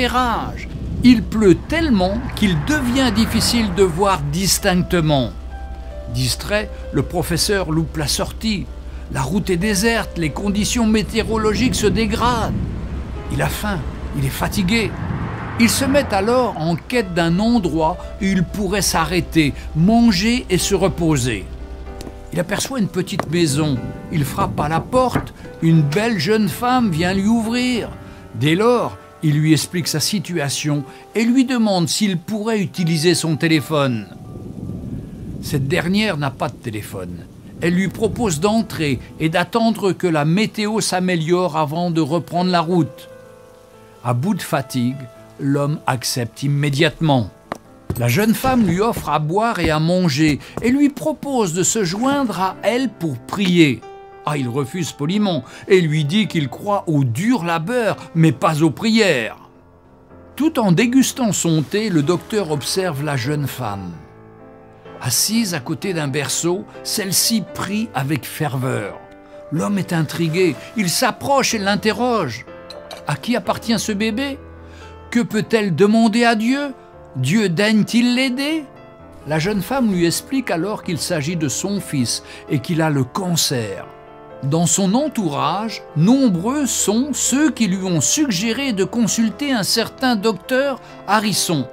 fait rage. Il pleut tellement qu'il devient difficile de voir distinctement. Distrait, le professeur loupe la sortie. La route est déserte, les conditions météorologiques se dégradent. Il a faim, il est fatigué. Il se met alors en quête d'un endroit où il pourrait s'arrêter, manger et se reposer. Il aperçoit une petite maison. Il frappe à la porte. Une belle jeune femme vient lui ouvrir. Dès lors, il lui explique sa situation et lui demande s'il pourrait utiliser son téléphone. Cette dernière n'a pas de téléphone. Elle lui propose d'entrer et d'attendre que la météo s'améliore avant de reprendre la route. À bout de fatigue, l'homme accepte immédiatement. La jeune femme lui offre à boire et à manger et lui propose de se joindre à elle pour prier. Il refuse poliment et lui dit qu'il croit au dur labeur, mais pas aux prières. Tout en dégustant son thé, le docteur observe la jeune femme. Assise à côté d'un berceau, celle-ci prie avec ferveur. L'homme est intrigué, il s'approche et l'interroge. À qui appartient ce bébé? Que peut-elle demander à Dieu? Dieu daigne-t-il l'aider? La jeune femme lui explique alors qu'il s'agit de son fils et qu'il a le cancer. Dans son entourage, nombreux sont ceux qui lui ont suggéré de consulter un certain docteur Harrison.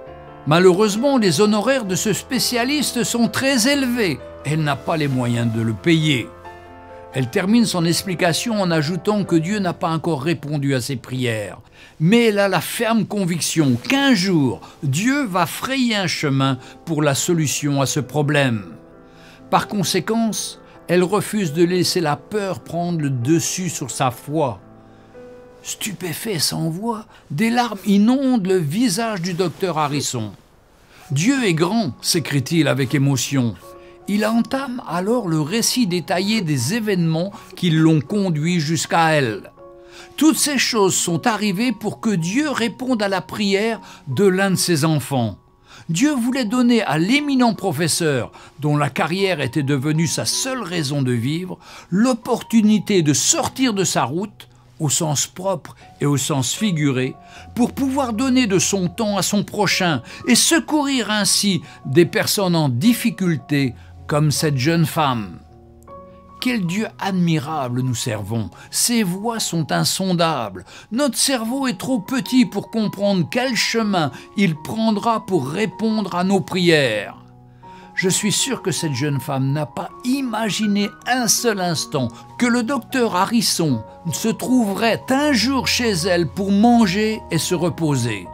Malheureusement, les honoraires de ce spécialiste sont très élevés. Elle n'a pas les moyens de le payer. Elle termine son explication en ajoutant que Dieu n'a pas encore répondu à ses prières. Mais elle a la ferme conviction qu'un jour, Dieu va frayer un chemin pour la solution à ce problème. Par conséquent, elle refuse de laisser la peur prendre le dessus sur sa foi. Stupéfait sans voix, des larmes inondent le visage du docteur Harrison. « Dieu est grand !» s'écrie-t-il avec émotion. Il entame alors le récit détaillé des événements qui l'ont conduit jusqu'à elle. Toutes ces choses sont arrivées pour que Dieu réponde à la prière de l'un de ses enfants. Dieu voulait donner à l'éminent professeur, dont la carrière était devenue sa seule raison de vivre, l'opportunité de sortir de sa route, au sens propre et au sens figuré, pour pouvoir donner de son temps à son prochain et secourir ainsi des personnes en difficulté comme cette jeune femme. Quel Dieu admirable nous servons! Ses voies sont insondables. Notre cerveau est trop petit pour comprendre quel chemin il prendra pour répondre à nos prières. Je suis sûr que cette jeune femme n'a pas imaginé un seul instant que le docteur Harrison se trouverait un jour chez elle pour manger et se reposer.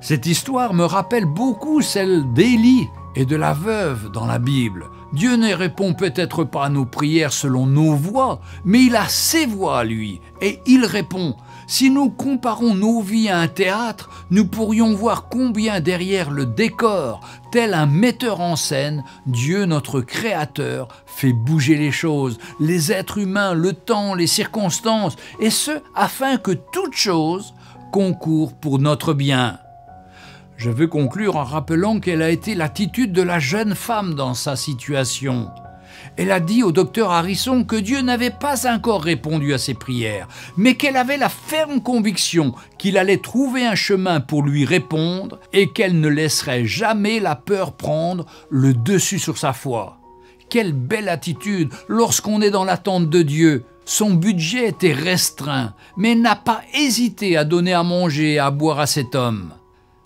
Cette histoire me rappelle beaucoup celle d'Élie et de la veuve dans la Bible. Dieu ne répond peut-être pas à nos prières selon nos voies, mais il a ses voies à lui, et il répond. Si nous comparons nos vies à un théâtre, nous pourrions voir combien derrière le décor, tel un metteur en scène, Dieu notre Créateur fait bouger les choses, les êtres humains, le temps, les circonstances, et ce, afin que toute chose concourt pour notre bien. Je veux conclure en rappelant quelle a été l'attitude de la jeune femme dans sa situation. Elle a dit au docteur Harrison que Dieu n'avait pas encore répondu à ses prières, mais qu'elle avait la ferme conviction qu'il allait trouver un chemin pour lui répondre et qu'elle ne laisserait jamais la peur prendre le dessus sur sa foi. Quelle belle attitude lorsqu'on est dans l'attente de Dieu. Son budget était restreint, mais elle n'a pas hésité à donner à manger et à boire à cet homme.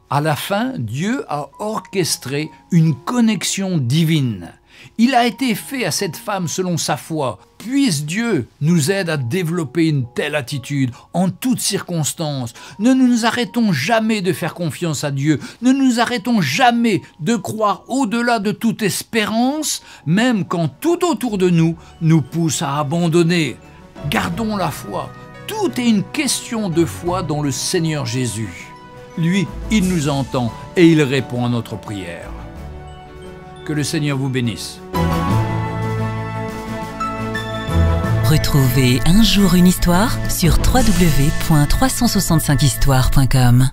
À la fin, Dieu a orchestré une connexion divine. Il a été fait à cette femme selon sa foi. Puisse Dieu nous aide à développer une telle attitude en toutes circonstances. Ne nous arrêtons jamais de faire confiance à Dieu. Ne nous arrêtons jamais de croire au-delà de toute espérance, même quand tout autour de nous nous pousse à abandonner. Gardons la foi. Tout est une question de foi dans le Seigneur Jésus. Lui, il nous entend et il répond à notre prière. Que le Seigneur vous bénisse. Retrouvez Un jour une histoire sur www.365histoire.com.